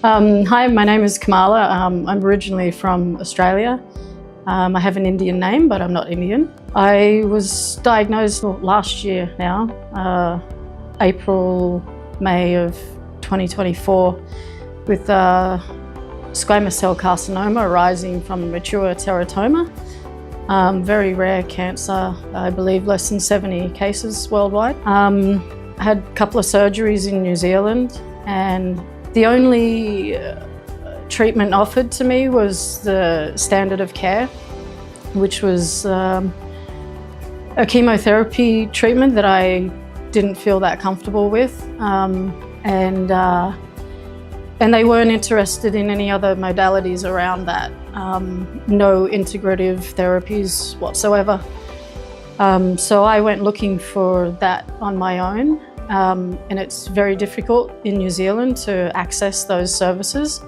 Hi, my name is Kamala. I'm originally from Australia. I have an Indian name, but I'm not Indian. I was diagnosed last year now, April, May of 2024, with Squamous Cell Carcinoma arising from Mature Teratoma. Very rare cancer, I believe less than 70 cases worldwide. I had a couple of surgeries in New Zealand, and the only treatment offered to me was the standard of care, which was a chemotherapy treatment that I didn't feel that comfortable with. And they weren't interested in any other modalities around that. No integrative therapies whatsoever. So I went looking for that on my own. And it's very difficult in New Zealand to access those services.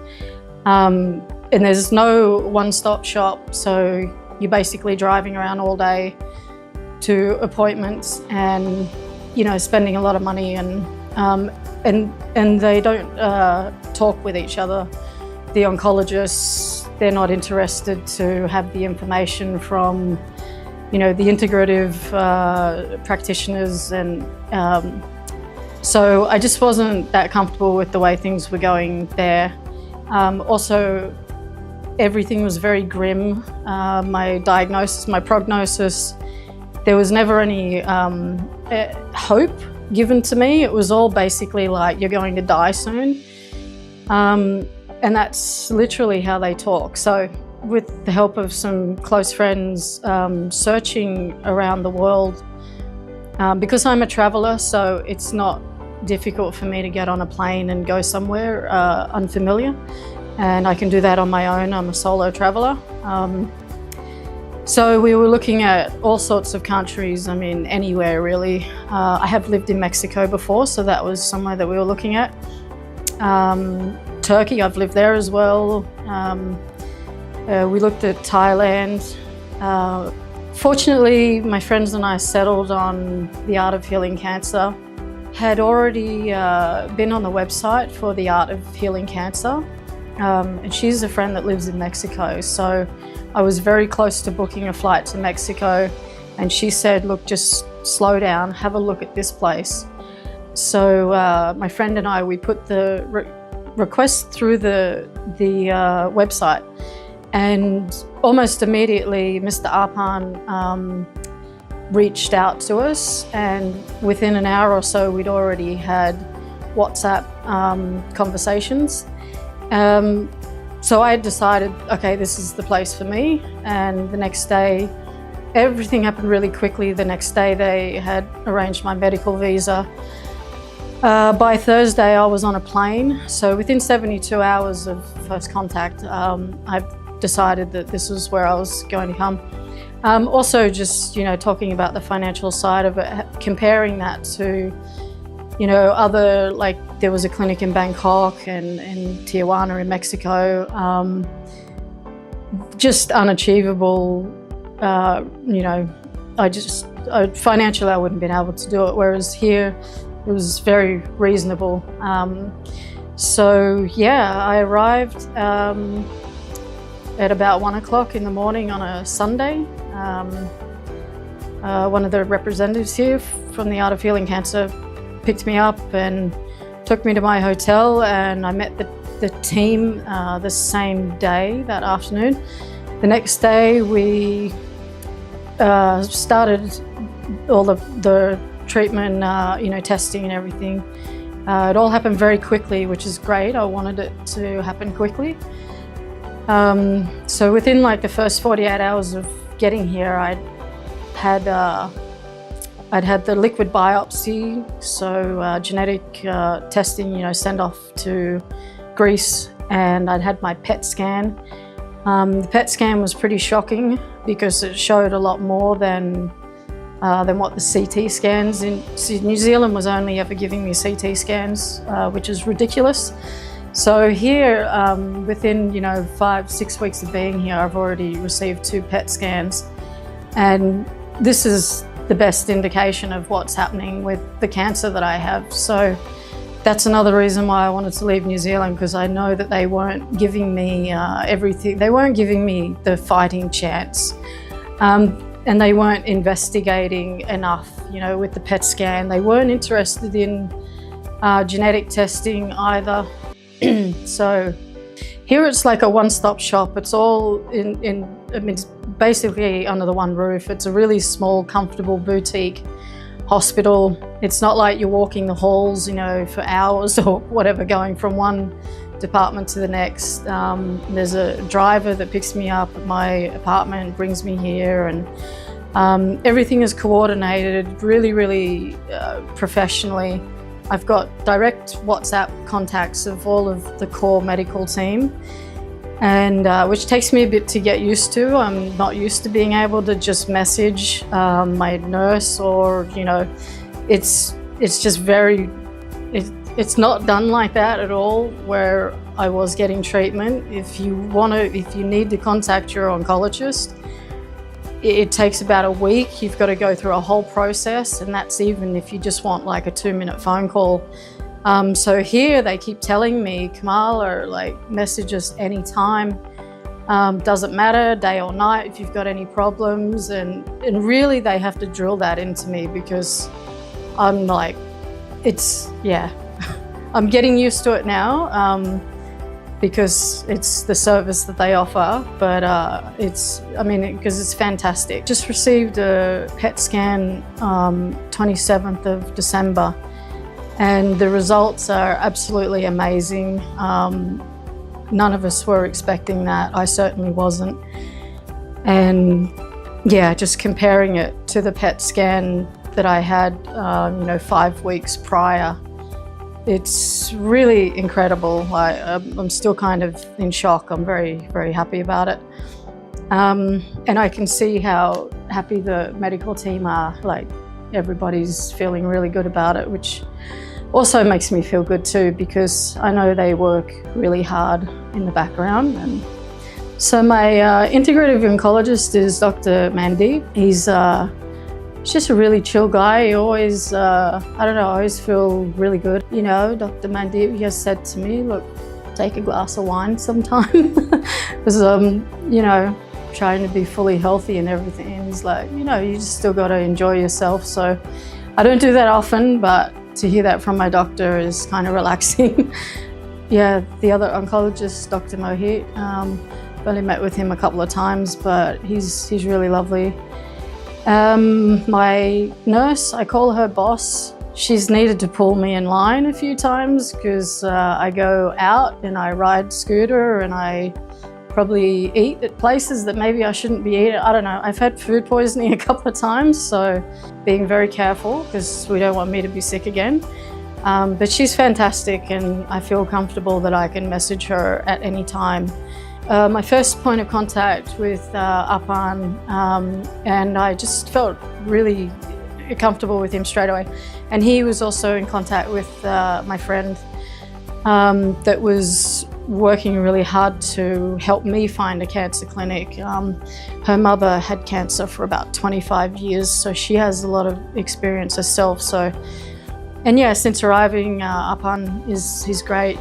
And there's no one-stop shop, so you're basically driving around all day to appointments and, you know, spending a lot of money, and they don't talk with each other. The oncologists, they're not interested to have the information from, you know, the integrative practitioners, and so I just wasn't that comfortable with the way things were going there. Also, everything was very grim. My diagnosis, my prognosis, there was never any hope given to me. It was all basically like, you're going to die soon. And that's literally how they talk. So with the help of some close friends, searching around the world, because I'm a traveller, so it's not difficult for me to get on a plane and go somewhere unfamiliar, and I can do that on my own. I'm a solo traveller. So we were looking at all sorts of countries, I mean anywhere really. I have lived in Mexico before, so that was somewhere that we were looking at. Turkey, I've lived there as well. We looked at Thailand. Fortunately, my friends and I settled on the Art of Healing Cancer. Had already been on the website for the Art of Healing Cancer, and she's a friend that lives in Mexico, so I was very close to booking a flight to Mexico, and she said, look, just slow down, have a look at this place. So my friend and I, we put the request through the website, and almost immediately Mr. Arpan reached out to us, and within an hour or so we'd already had WhatsApp conversations. So I had decided, okay, this is the place for me. And the next day, everything happened really quickly. The next day they had arranged my medical visa. By Thursday I was on a plane, so within 72 hours of first contact, I decided that this was where I was going to come. Also just, you know, talking about the financial side of it, comparing that to, you know, other, like there was a clinic in Bangkok and in Tijuana in Mexico, just unachievable. You know, financially I wouldn't have been able to do it, whereas here it was very reasonable. So yeah, I arrived at about 1 o'clock in the morning on a Sunday. One of the representatives here from the Art of Healing Cancer picked me up and took me to my hotel, and I met the team the same day, that afternoon. The next day we started all the treatment, you know, testing and everything. It all happened very quickly, which is great. I wanted it to happen quickly. So within like the first 48 hours of getting here, I'd had the liquid biopsy, so genetic testing, you know, send off to Greece, and I'd had my PET scan. The PET scan was pretty shocking because it showed a lot more than what the CT scans in New Zealand was only ever giving me CT scans, which is ridiculous. So here, within, you know, 5-6 weeks of being here, I've already received 2 PET scans, and this is the best indication of what's happening with the cancer that I have. So That's another reason why I wanted to leave New Zealand, because I know that they weren't giving me everything. They weren't giving me the fighting chance. And they weren't investigating enough, you know, with the PET scan. They weren't interested in genetic testing either. So here it's like a one-stop shop. It's all I mean, it's basically under the one roof. It's a really small, comfortable boutique hospital. It's not like you're walking the halls, you know, for hours or whatever, going from one department to the next. There's a driver that picks me up at my apartment, brings me here, and everything is coordinated really, really professionally. I've got direct WhatsApp contacts of all of the core medical team, and which takes me a bit to get used to. I'm not used to being able to just message my nurse, or, you know, it's just very, it's not done like that at all where I was getting treatment. If you need to contact your oncologist, it takes about a week. You've got to go through a whole process, and that's even if you just want like a 2-minute phone call. So here they keep telling me, Kamala, like, message us anytime. Doesn't matter, day or night, if you've got any problems. And really they have to drill that into me, because I'm like, yeah, I'm getting used to it now, because it's the service that they offer, but because it's fantastic. Just received a PET scan 27th of December, and the results are absolutely amazing. None of us were expecting that. I certainly wasn't. And yeah, just comparing it to the PET scan that I had, 5 weeks prior, it's really incredible. I'm still kind of in shock. I'm very, very happy about it. And I can see how happy the medical team are. Like, everybody's feeling really good about it, which also makes me feel good too, because I know they work really hard in the background. And so my integrative oncologist is Dr. Mandeep. He's just a really chill guy. He always, I always feel really good. You know, Dr. Mandeep, he has said to me, look, take a glass of wine sometime, because trying to be fully healthy and everything. And he's like, you just still got to enjoy yourself. So I don't do that often, but to hear that from my doctor is kind of relaxing. Yeah, the other oncologist, Dr. Mohit, I've only met with him a couple of times, but he's really lovely. My nurse, I call her boss. She's needed to pull me in line a few times, because I go out and I ride scooter and I probably eat at places that maybe I shouldn't be eating. I don't know. I've had food poisoning a couple of times, so being very careful, because we don't want me to be sick again. But she's fantastic, and I feel comfortable that I can message her at any time. My first point of contact with Apan, and I just felt really comfortable with him straight away. And he was also in contact with my friend that was working really hard to help me find a cancer clinic. Her mother had cancer for about 25 years, so she has a lot of experience herself. So, and yeah, since arriving, Apan he's great.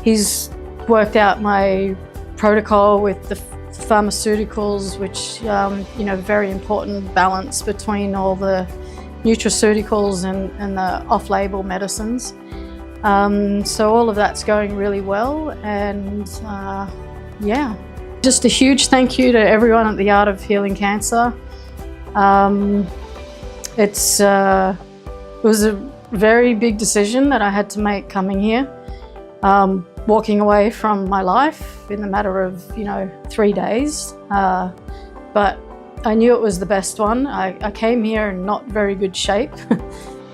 He's worked out my protocol with the pharmaceuticals, which, very important balance between all the nutraceuticals and the off-label medicines. So all of that's going really well, and yeah. Just a huge thank you to everyone at the Art of Healing Cancer. It was a very big decision that I had to make coming here. Walking away from my life in a matter of, 3 days. But I knew it was the best one. I came here in not very good shape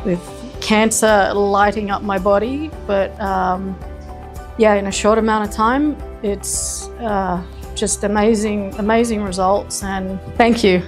with cancer lighting up my body. But in a short amount of time, it's just amazing results, and thank you.